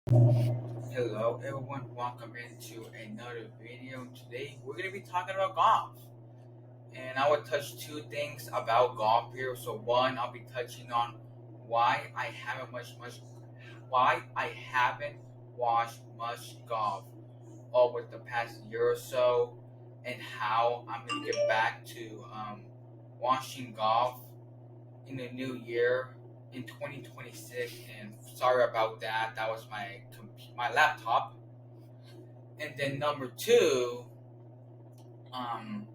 Hello everyone, welcome into another video. Today we're going to be talking about golf. And I will touch two things about golf here. So one, I'll be touching on why I haven't watched much golf over the past year or so, and how I'm going to get back to watching golf in the new year in 2026. And sorry about that. That was my laptop. And then number two, um,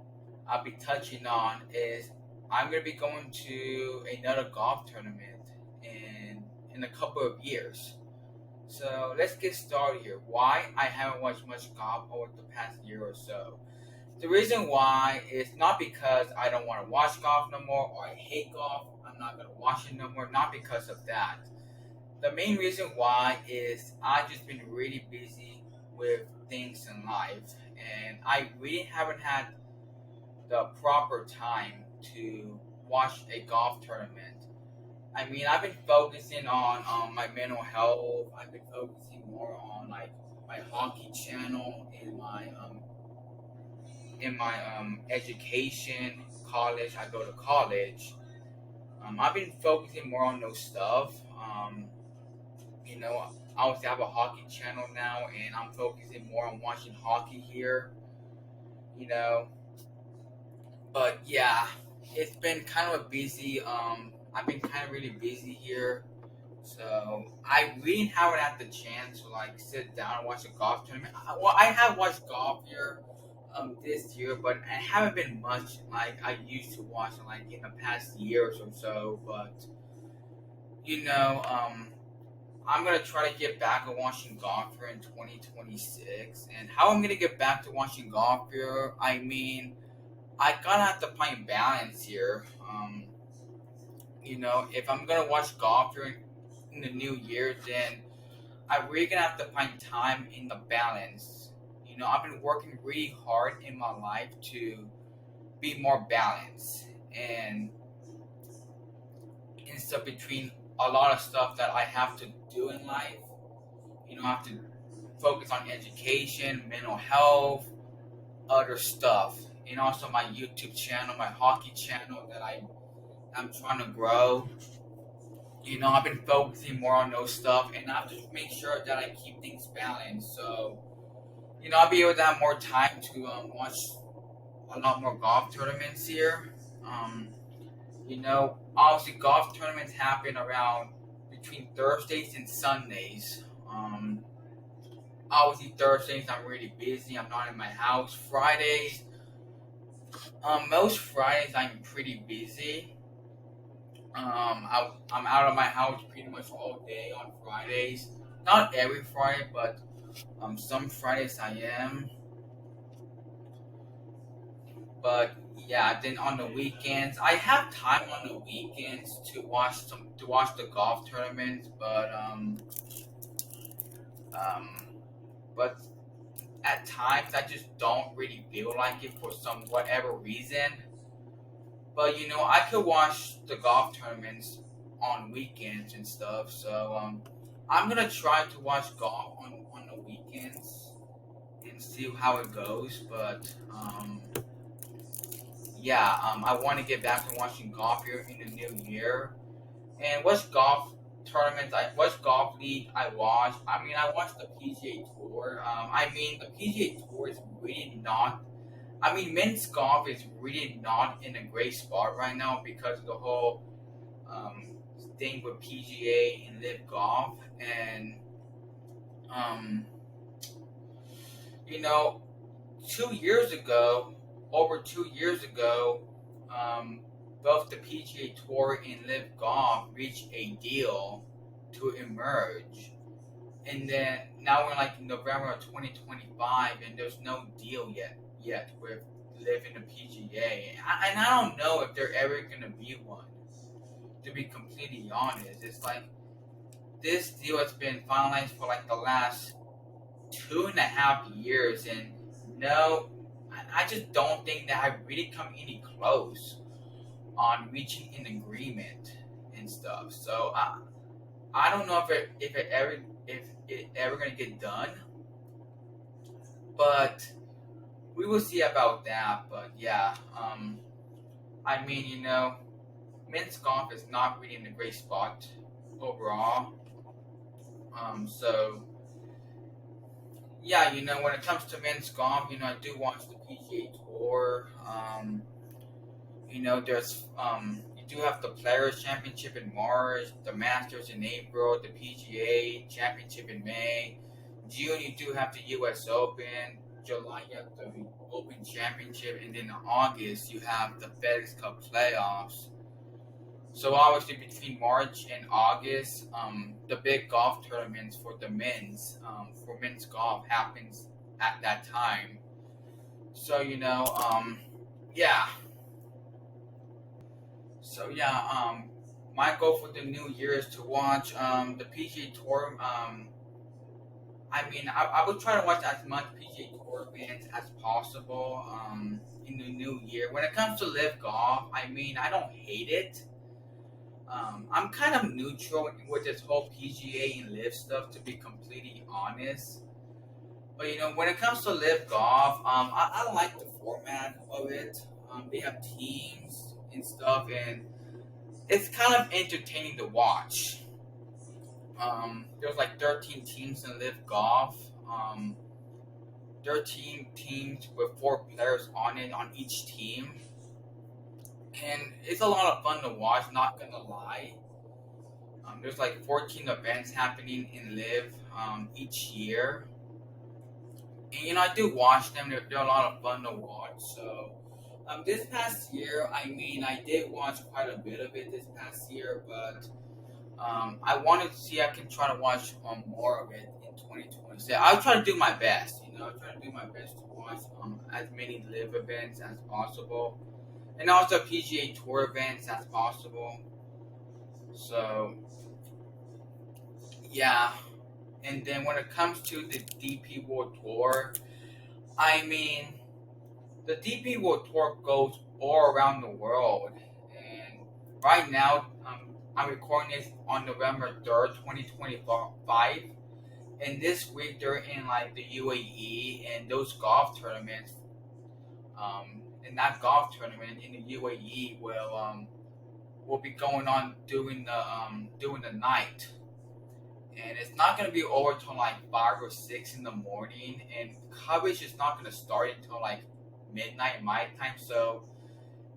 I'll be touching on is I'm gonna be going to another golf tournament in a couple of years. So let's get started here. Why I haven't watched much golf over the past year or so. The reason why is not because I don't want to watch golf no more or I hate golf. I'm not gonna watch it no more. Not because of that. The main reason why is I've just been really busy with things in life, and I really haven't had the proper time to watch a golf tournament. I mean, I've been focusing on my mental health. I've been focusing more on like my hockey channel in my education, college. I go to college. I've been focusing more on those stuff. You know, I also have a hockey channel now, and I'm focusing more on watching hockey here. You know, but yeah, it's been kind of a busy. I've been kind of really busy here, so I really haven't had the chance to like sit down and watch a golf tournament. Well, I have watched golf here, this year, but it haven't been much like I used to watch like in the past years or so. But you know, I'm gonna try to get back to watching golf here in 2026. And how I'm gonna get back to watching golf here? I mean, I gotta have to find balance here. If I'm gonna watch golf during in the new year, then I really gonna have to find time in the balance. I've been working really hard in my life to be more balanced and instead between a lot of stuff that I have to do in life. I have to focus on education, mental health, other stuff, and also my YouTube channel, my hockey channel that I'm trying to grow. I've been focusing more on those stuff, and I have to make sure that I keep things balanced. So, I'll be able to have more time to watch a lot more golf tournaments here. Um, Obviously, golf tournaments happen around between Thursdays and Sundays. Obviously, Thursdays I'm really busy. I'm not in my house. Fridays, most Fridays I'm pretty busy. I'm out of my house pretty much all day on Fridays. Not every Friday, but some Fridays I am. But yeah, then on the weekends, I have time on the weekends to watch the golf tournaments, um, but at times I just don't really feel like it for some whatever reason. But I could watch the golf tournaments on weekends and stuff. So I'm gonna try to watch golf on the weekends and see how it goes. But yeah, I want to get back to watching golf here in the new year. And which golf league I watch? I mean, I watched the PGA Tour. I mean, the PGA Tour is really not. I mean, men's golf is really not in a great spot right now because of the whole um, thing with PGA and Live Golf. And um, you know, 2 years ago, over 2 years ago, um, both the PGA Tour and Live Golf reached a deal to emerge. And then now we're like in November of 2025, and there's no deal yet with Live in the PGA. And I don't know if there ever gonna be one. To be completely honest, it's like this deal has been finalized for like the last 2.5 years, and no, I just don't think that I really come any close on reaching an agreement and stuff. So I don't know if it gonna get done, but we will see about that. But yeah, I mean, men's golf is not really in a great spot overall. So yeah, when it comes to men's golf, I do watch the PGA Tour. There's you do have the Players Championship in March, the Masters in April, the PGA Championship in May. June you do have the U.S. Open. July you have the Open Championship, and then in August you have the FedEx Cup playoffs. So obviously between March and August, the big golf tournaments for the for men's golf happens at that time. So yeah. So yeah, my goal for the new year is to watch the PGA Tour. I mean, I would try to watch as much PGA Tour events as possible in the new year. When it comes to live golf, I mean, I don't hate it. I'm kind of neutral with this whole PGA and live stuff, to be completely honest. But when it comes to live golf, I like the format of it. They have teams and stuff, and it's kind of entertaining to watch. There's like 13 teams in live golf. 13 teams with 4 players on it on each team, and it's a lot of fun to watch. Not gonna lie. There's like 14 events happening in live each year, and I do watch them. They're a lot of fun to watch. So this past year, I mean, I did watch quite a bit of it this past year, but I wanted to see I can try to watch more of it in 2026. I'll try to do my best. I'll try to do my best to watch as many live events as possible, and also PGA Tour events as possible. So yeah, and then when it comes to the DP World Tour, I mean, the DP World Tour goes all around the world, and right now I'm recording this on November 3rd, 2025. And this week they're in like the UAE, and those golf tournaments. And that golf tournament in the UAE will be going on during the night, and it's not gonna be over till like 5 or 6 in the morning, and coverage is not gonna start until like midnight my time. So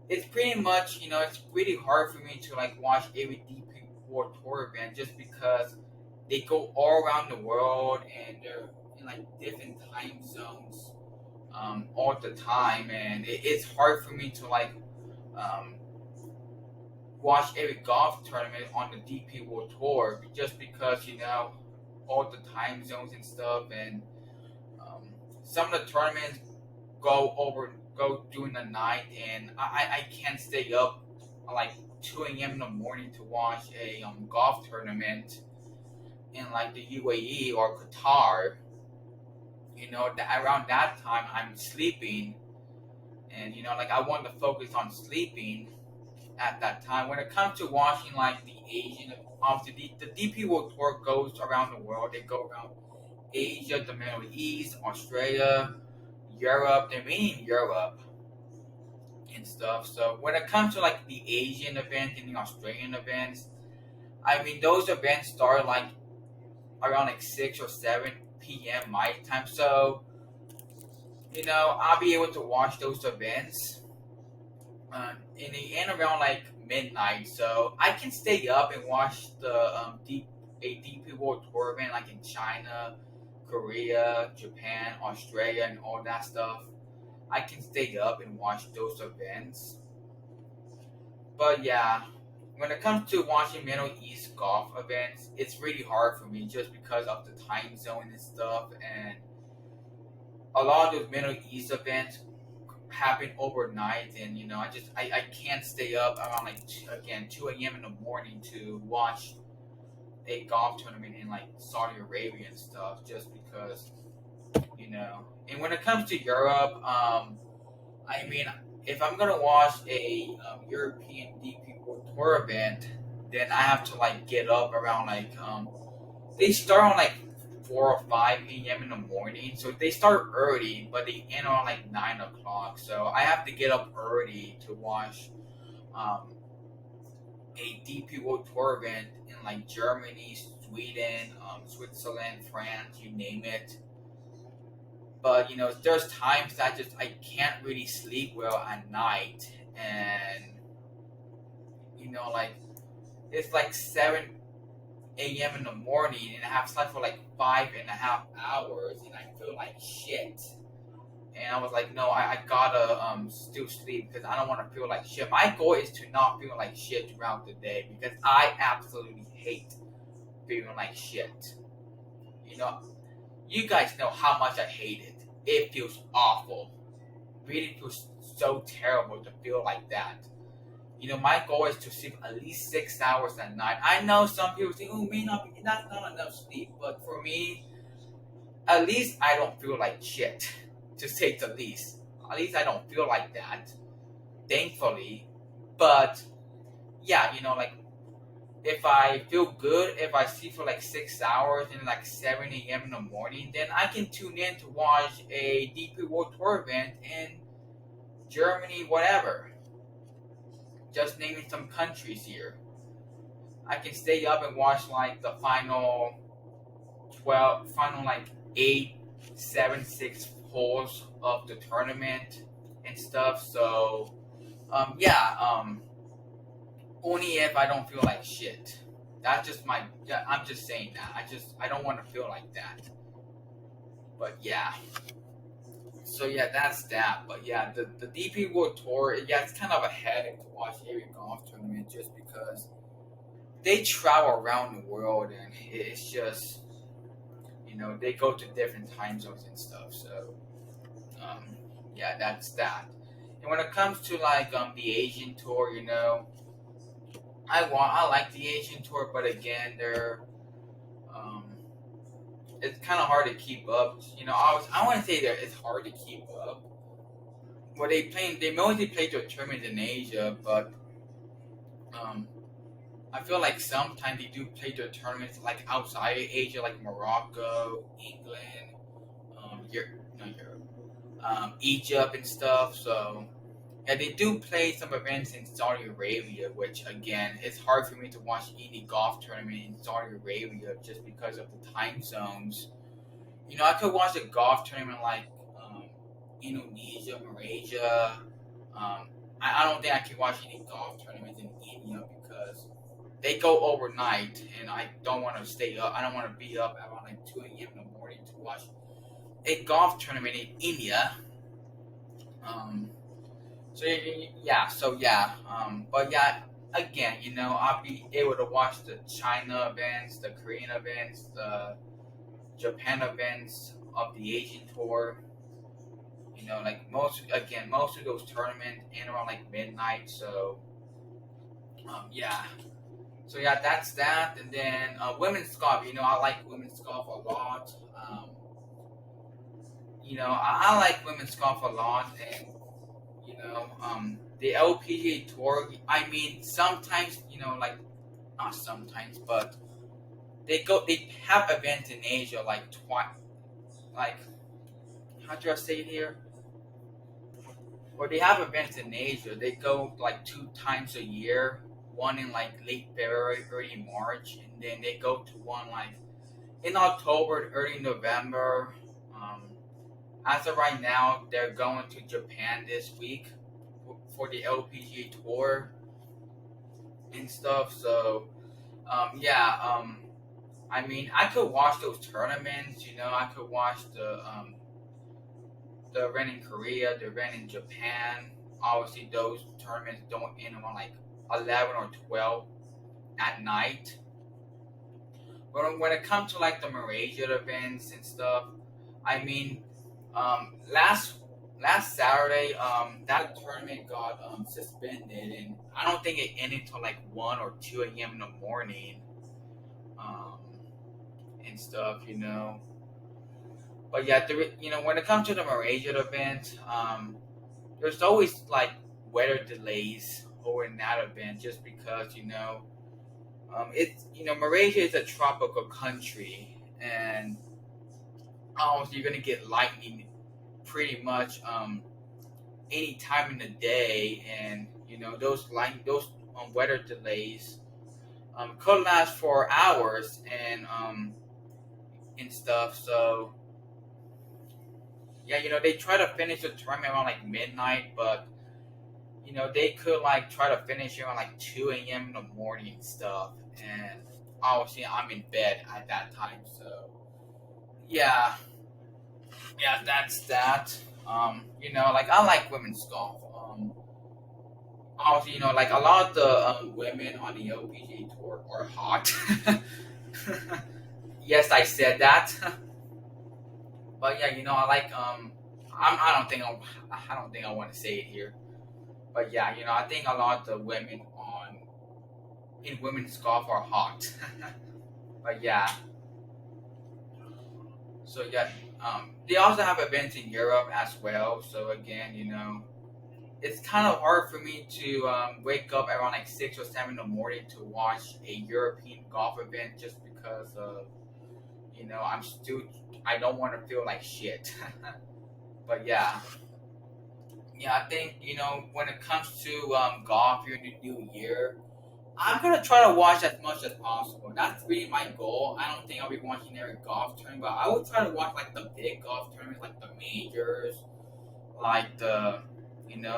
it's pretty much it's pretty hard for me to like watch every DP World Tour event, just because they go all around the world and they're in like different time zones all the time, and it's hard for me to like um, watch every golf tournament on the DP World Tour, just because all the time zones and stuff, and um, some of the tournaments go during the night, and I can't stay up like 2 a.m. in the morning to watch a golf tournament in like the UAE or Qatar. Around that time I'm sleeping, and like I want to focus on sleeping at that time. When it comes to watching like the Asian, obviously the DP World Tour goes around the world. They go around Asia, the Middle East, Australia, Europe. They're mainly in Europe and stuff. So when it comes to like the Asian events and the Australian events, I mean those events start like around like 6 or 7 p.m. my time. So I'll be able to watch those events in the end around like midnight. So I can stay up and watch the DP World Tour event like in China, Korea, Japan, Australia, and all that stuff. I can stay up and watch those events. But yeah, when it comes to watching Middle East golf events, it's really hard for me, just because of the time zone and stuff. And a lot of those Middle East events happen overnight, and I can't stay up around like 2 a.m. in the morning to watch a golf tournament in like Saudi Arabia and stuff, just because. And when it comes to Europe, I mean, if I'm gonna watch a European DP World Tour event, then I have to like get up around like they start on like 4 or 5 a.m. in the morning. So they start early, but they end on like 9 o'clock. So I have to get up early to watch um, a DP World Tour event in like Germany, Sweden, Switzerland, France, you name it. But there's times that I can't really sleep well at night, and like it's like 7 a.m. in the morning, and I have slept for like 5.5 hours, and I feel like shit. And I was like, no, I gotta still sleep because I don't want to feel like shit. My goal is to not feel like shit throughout the day because I absolutely hate feeling like shit. You know, you guys know how much I hate it. It feels awful. Really feels so terrible to feel like that. My goal is to sleep at least 6 hours at night. I know some people think, oh, may not be, that's not enough sleep. But for me, at least I don't feel like shit, to say the least. At least I don't feel like that, thankfully. But, yeah, like, if I feel good, if I sleep for like 6 hours and like 7 a.m. in the morning, then I can tune in to watch a DP World Tour event in Germany, whatever. Just naming some countries here. I can stay up and watch like the final like 8, 7, 6 holes of the tournament and stuff. So, only if I don't feel like shit. That's just I'm just saying that. I don't want to feel like that. But yeah. So yeah, that's that. But yeah, the DP World Tour, yeah, it's kind of a headache to watch every golf tournament just because they travel around the world and it's just, they go to different time zones and stuff. So, yeah, that's that. And when it comes to like the Asian tour, I like the Asian tour, but again, um, it's kind of hard to keep up. I want to say that it's hard to keep up. Well, they mostly play their tournaments in Asia, but I feel like sometimes they do play their tournaments like outside of Asia, like Morocco, England, Egypt and stuff. So yeah, they do play some events in Saudi Arabia, which again, it's hard for me to watch any golf tournament in Saudi Arabia just because of the time zones. I could watch a golf tournament like Indonesia, Malaysia. I don't think I can watch any golf tournaments in India because they go overnight, and I don't want to stay up. I don't want to be up around like 2 a.m. in the morning to watch a golf tournament in India. But yeah, again, I'll be able to watch the China events, the Korean events, the Japan events of the Asian tour. Like most of those tournaments end around like midnight. So, yeah. So yeah, that's that. And then women's golf. I like women's golf a lot. I like women's golf a lot, and the LPGA Tour. I mean, sometimes like not sometimes, but they have events in Asia like twice. Like, how do I say it here? Well, they have events in Asia. They go like 2 times a year. One in like late February, early March, and then they go to one like in October, early November. As of right now, they're going to Japan this week for the LPGA Tour and stuff. So, I mean, I could watch those tournaments. I could watch the event in Korea, the event in Japan. Obviously, those tournaments don't end around like 11 or 12 at night. But when it comes to like the Malaysia events and stuff, I mean, last Saturday, that tournament got suspended, and I don't think it ended until like 1 or 2 a.m. in the morning, and stuff. But yeah, when it comes to the Malaysia event, there's always like weather delays over in that event, just because it's Malaysia is a tropical country, and You're gonna get lightning pretty much any time in the day, and those weather delays could last for hours and stuff. So yeah, they try to finish the tournament around like midnight, but they could like try to finish it around like 2 a.m. in the morning and stuff. And obviously, I'm in bed at that time, so yeah, yeah, that's that. Like I like women's golf. Obviously, like a lot of the women on the LPGA tour are hot. Yes, I said that. But yeah, I like I don't think I want to say it here. But yeah, I think a lot of the women on in women's golf are hot. But yeah, so yeah, they also have events in Europe as well. So again, it's kind of hard for me to wake up around like 6 or 7 in the morning to watch a European golf event just because of I don't want to feel like shit. But yeah, I think when it comes to golf here in the new year, I'm gonna try to watch as much as possible. That's really my goal. I don't think I'll be watching every golf tournament, but I will try to watch like the big golf tournaments, like the majors, like the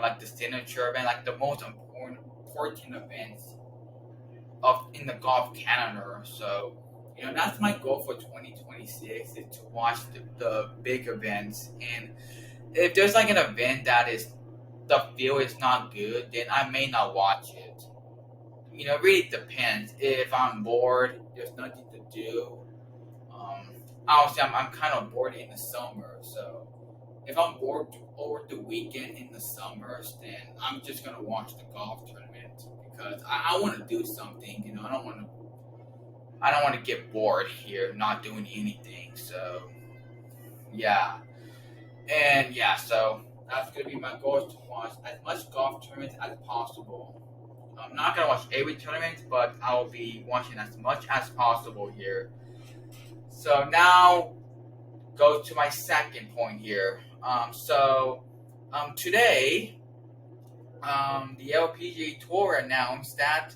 like the signature event, like the most important events of in the golf calendar. So that's my goal for 2026 is to watch the big events. And if there's like an event that is the field is not good, then I may not watch it. It really depends. If I'm bored, there's nothing to do. Um, Obviously, I'm kind of bored in the summer, so if I'm bored over the weekend in the summers, then I'm just gonna watch the golf tournament because I want to do something. I don't want to get bored here not doing anything. So yeah, and yeah, so that's gonna be my goal is to watch as much golf tournaments as possible. I'm not gonna watch every tournament, but I will be watching as much as possible here. So now go to my second point here. Today, the LPGA Tour announced that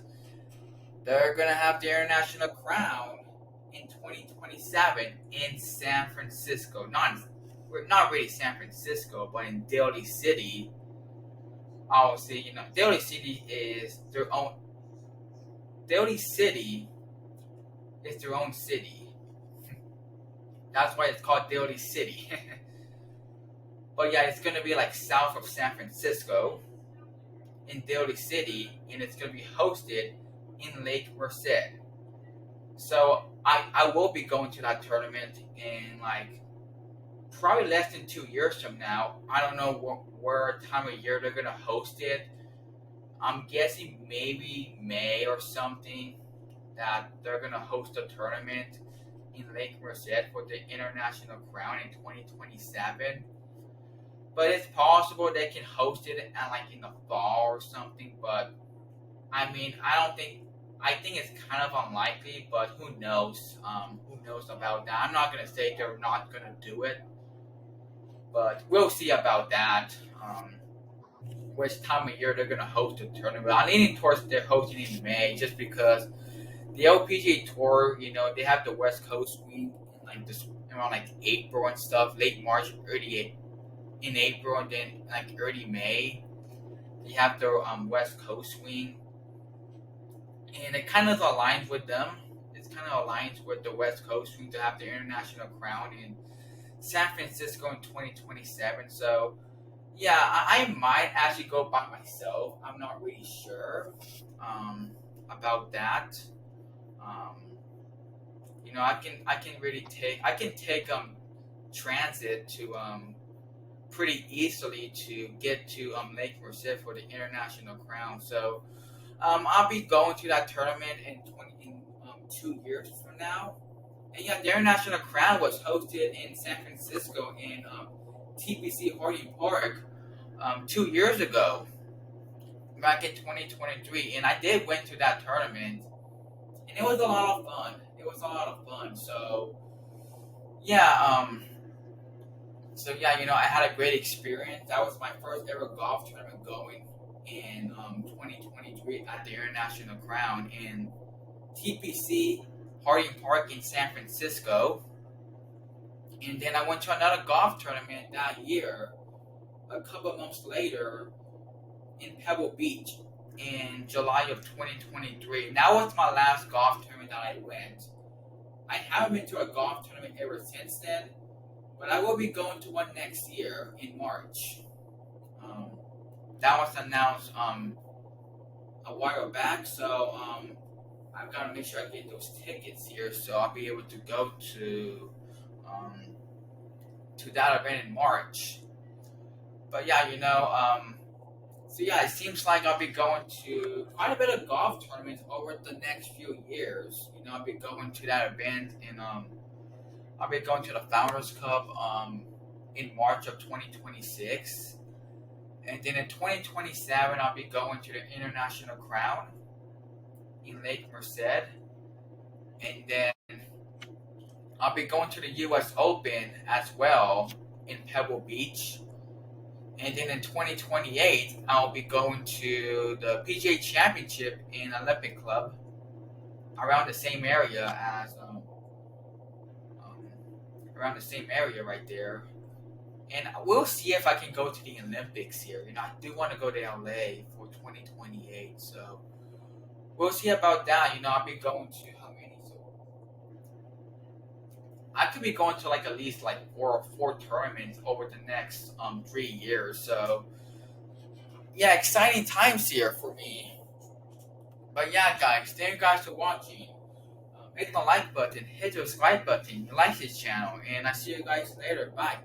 they're gonna have the International Crown in 2027 in San Francisco. Not really San Francisco, but in Daly City. Obviously, Daly City is their own. Daly City is their own city. That's why it's called Daly City. But yeah, it's gonna be like south of San Francisco in Daly City, and it's gonna be hosted in Lake Merced. So I will be going to that tournament in like probably less than 2 years from now. I don't know where time of year they're gonna host it. I'm guessing maybe May or something that they're gonna host a tournament in Lake Merced for the International Crown in 2027. But it's possible they can host it at like in the fall or something. But I mean, I think it's kind of unlikely. But who knows? Who knows about that? I'm not gonna say they're not gonna do it, but we'll see about that. Which time of year they're gonna host the tournament? I'm leaning towards they're hosting in May, just because the LPGA Tour, they have the West Coast week in like this around like April and stuff, late March, early in April, and then like early May, they have their West Coast wing, and it kind of aligns with them. It kind of aligns with the West Coast wing to have the International Crown in San Francisco in 2027. So yeah, I might actually go by myself. I'm not really sure about that. Um, I can really take transit to pretty easily to get to Lake Merced for the International Crown. So I'll be going to that tournament in 2 years from now. And yeah, the International Crown was hosted in San Francisco in TPC Harding Park 2 years ago, back in 2023, and I did went to that tournament, and it was a lot of fun. So yeah, So yeah, I had a great experience. That was my first ever golf tournament going in 2023 at the International Crown in TPC Harding Park in San Francisco. And then I went to another golf tournament that year, a couple of months later, in Pebble Beach in July of 2023. That was my last golf tournament that I went. I haven't been to a golf tournament ever since then, but I will be going to one next year in March. That was announced a while back, so I've got to make sure I get those tickets here, so I'll be able to go to that event in March. But yeah, so yeah, it seems like I'll be going to quite a bit of golf tournaments over the next few years. I'll be going to that event in I'll be going to the Founders Cup in March of 2026. And then in 2027, I'll be going to the International Crown in Lake Merced. And then I'll be going to the US Open as well in Pebble Beach. And then in 2028, I'll be going to the PGA Championship in Olympic Club around the same area around the same area right there. And we'll see if I can go to the Olympics here. I do want to go to LA for 2028. So we'll see about that. I'll be going to how many? So I could be going to at least four tournaments over the next 3 years. So yeah, exciting times here for me. But yeah, guys, thank you guys for watching. Hit the like button, hit the subscribe button, like this channel, and I see you guys later. Bye.